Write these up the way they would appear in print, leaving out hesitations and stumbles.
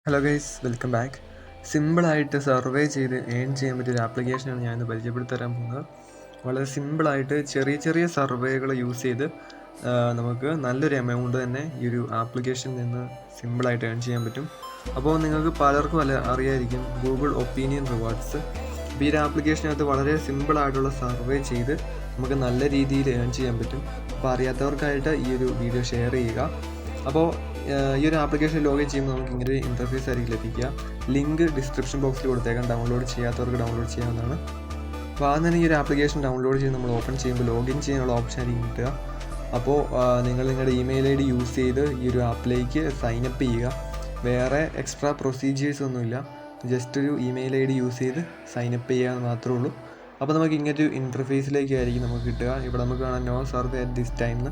Hello guys, welcome back. സിമ്പിളായിട്ട് survey ചെയ്ത് earn ചെയ്യാൻ പറ്റിയൊരു ആപ്ലിക്കേഷനാണ് ഞാനിന്ന് പരിചയപ്പെടുത്തി തരാൻ പോകുന്നത്. വളരെ സിമ്പിളായിട്ട് ചെറിയ ചെറിയ സർവേകൾ യൂസ് ചെയ്ത് നമുക്ക് നല്ലൊരു എമൗണ്ട് തന്നെ ഈ ഒരു ആപ്ലിക്കേഷനിൽ നിന്ന് സിമ്പിളായിട്ട് ഏൺ ചെയ്യാൻ പറ്റും. അപ്പോൾ നിങ്ങൾക്ക് പലർക്കും അറിയായിരിക്കും ഗൂഗിൾ ഒപ്പീനിയൻ റിവാർഡ്സ്. അപ്പോൾ ഈ ഒരു ആപ്ലിക്കേഷനകത്ത് വളരെ സിമ്പിളായിട്ടുള്ള സർവേ ചെയ്ത് നമുക്ക് നല്ല രീതിയിൽ ഏൺ ചെയ്യാൻ പറ്റും. അപ്പോൾ അറിയാത്തവർക്കായിട്ട് ഈ ഒരു വീഡിയോ ഷെയർ ചെയ്യുക. അപ്പോൾ ഈ ഒരു ആപ്ലിക്കേഷൻ ലോഗിൻ ചെയ്യുമ്പോൾ നമുക്ക് ഇങ്ങനെ ഒരു ഇൻ്റർഫേസ് ആയിരിക്കും ലഭിക്കുക. ലിങ്ക് ഡിസ്ക്രിപ്ഷൻ ബോക്സിൽ കൊടുത്തേക്കാം. ഡൗൺലോഡ് ചെയ്യാത്തവർക്ക് ഡൗൺലോഡ് ചെയ്യാവുന്നതാണ്. അപ്പോൾ ആദ്യം തന്നെ ഈ ഒരു ആപ്ലിക്കേഷൻ ഡൗൺലോഡ് ചെയ്ത് നമ്മൾ ഓപ്പൺ ചെയ്യുമ്പോൾ ലോഗിൻ ചെയ്യാനുള്ള ഓപ്ഷൻ ആയിരിക്കും കിട്ടുക. അപ്പോൾ നിങ്ങൾ നിങ്ങളുടെ ഇമെയിൽ ID യൂസ് ചെയ്ത് ഈ ഒരു ആപ്പിലേക്ക് സൈനപ്പ് ചെയ്യുക. വേറെ എക്സ്ട്രാ പ്രൊസീജിയേഴ്സ് ഒന്നുമില്ല. ജസ്റ്റ് ഒരു ഇമെയിൽ ID യൂസ് ചെയ്ത് സൈനപ്പ് ചെയ്യുക എന്ന് മാത്രമേ ഉള്ളൂ. അപ്പോൾ നമുക്ക് ഇങ്ങനൊരു ഇൻ്റർഫേസിലേക്കായിരിക്കും നമുക്ക് കിട്ടുക. ഇവിടെ നമുക്ക് കാണാം no survey at this time എന്ന്.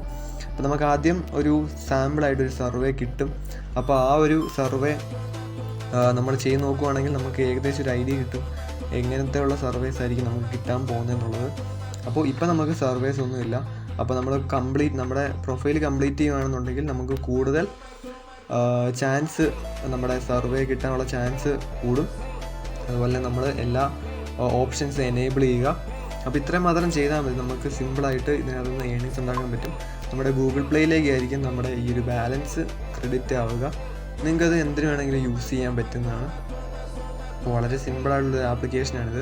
അപ്പോൾ നമുക്ക് ആദ്യം ഒരു സാമ്പിളായിട്ടൊരു സർവേ കിട്ടും. അപ്പോൾ ആ ഒരു സർവേ നമ്മൾ ചെയ്ത് നോക്കുവാണെങ്കിൽ നമുക്ക് ഏകദേശം ഒരു ഐഡിയ കിട്ടും എങ്ങനത്തെ ഉള്ള സർവേസ് ആയിരിക്കും നമുക്ക് കിട്ടാൻ പോകുന്നതെന്നുള്ളത്. അപ്പോൾ ഇപ്പോൾ നമുക്ക് സർവേസ് ഒന്നുമില്ല. അപ്പോൾ നമ്മൾ നമ്മുടെ പ്രൊഫൈൽ കംപ്ലീറ്റ് ചെയ്യുകയാണെന്നുണ്ടെങ്കിൽ നമുക്ക് കൂടുതൽ ചാൻസ്, നമ്മുടെ സർവേ കിട്ടാനുള്ള ചാൻസ് കൂടും. അതുപോലെ നമ്മൾ എല്ലാ ഓപ്ഷൻസ് എനേബിൾ ചെയ്യുക. അപ്പോൾ ഇത്രയും മാത്രം ചെയ്താൽ മതി. നമുക്ക് സിമ്പിളായിട്ട് ഇതിനകത്ത് നിന്ന് ഏണിങ്സ് ഉണ്ടാക്കാൻ പറ്റും. നമ്മുടെ ഗൂഗിൾ പ്ലേയിലേക്കായിരിക്കും നമ്മുടെ ഈ ഒരു ബാലൻസ് ക്രെഡിറ്റ് ആവുക. നിങ്ങൾക്കത് എന്തിനു വേണമെങ്കിലും യൂസ് ചെയ്യാൻ പറ്റുന്നതാണ്. അപ്പോൾ വളരെ സിമ്പിളായിട്ടുള്ളൊരു ആപ്ലിക്കേഷനാണിത്.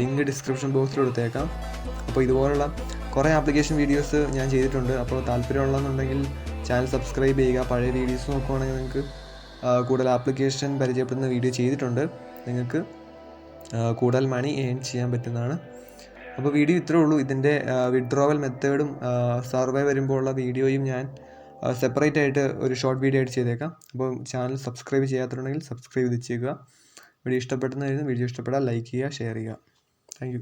ലിങ്ക് ഡിസ്ക്രിപ്ഷൻ ബോക്സിൽ കൊടുത്തേക്കാം. അപ്പോൾ ഇതുപോലുള്ള കുറേ ആപ്ലിക്കേഷൻ വീഡിയോസ് ഞാൻ ചെയ്തിട്ടുണ്ട്. അപ്പോൾ താല്പര്യമുള്ളതെന്നുണ്ടെങ്കിൽ ചാനൽ സബ്സ്ക്രൈബ് ചെയ്യുക. പഴയ വീഡിയോസ് നോക്കുവാണെങ്കിൽ നിങ്ങൾക്ക് കൂടുതൽ ആപ്ലിക്കേഷൻ പരിചയപ്പെടുന്ന വീഡിയോ ചെയ്തിട്ടുണ്ട്. നിങ്ങൾക്ക് കൂടുതൽ മണി ഏൺ ചെയ്യാൻ പറ്റുന്നതാണ്. അപ്പോൾ വീഡിയോ ഇത്രേ ഉള്ളൂ. ഇതിൻ്റെ വിഡ്രോവൽ മെത്തേഡും സർവേ വരുമ്പോൾ ഉള്ള വീഡിയോയും ഞാൻ സെപ്പറേറ്റ് ആയിട്ട് ഒരു ഷോർട്ട് വീഡിയോ ആയിട്ട് ചെയ്തേക്കാം. അപ്പോൾ ചാനൽ സബ്സ്ക്രൈബ് ചെയ്യാത്തുണ്ടെങ്കിൽ സബ്സ്ക്രൈബ് ചെയ്ത് വെച്ചേക്കുക. വീഡിയോ ഇഷ്ടപ്പെടുന്നതായിരുന്നു. വീഡിയോ ഇഷ്ടപ്പെട്ടാൽ ലൈക്ക് ചെയ്യുക, ഷെയർ ചെയ്യുക. Thank you.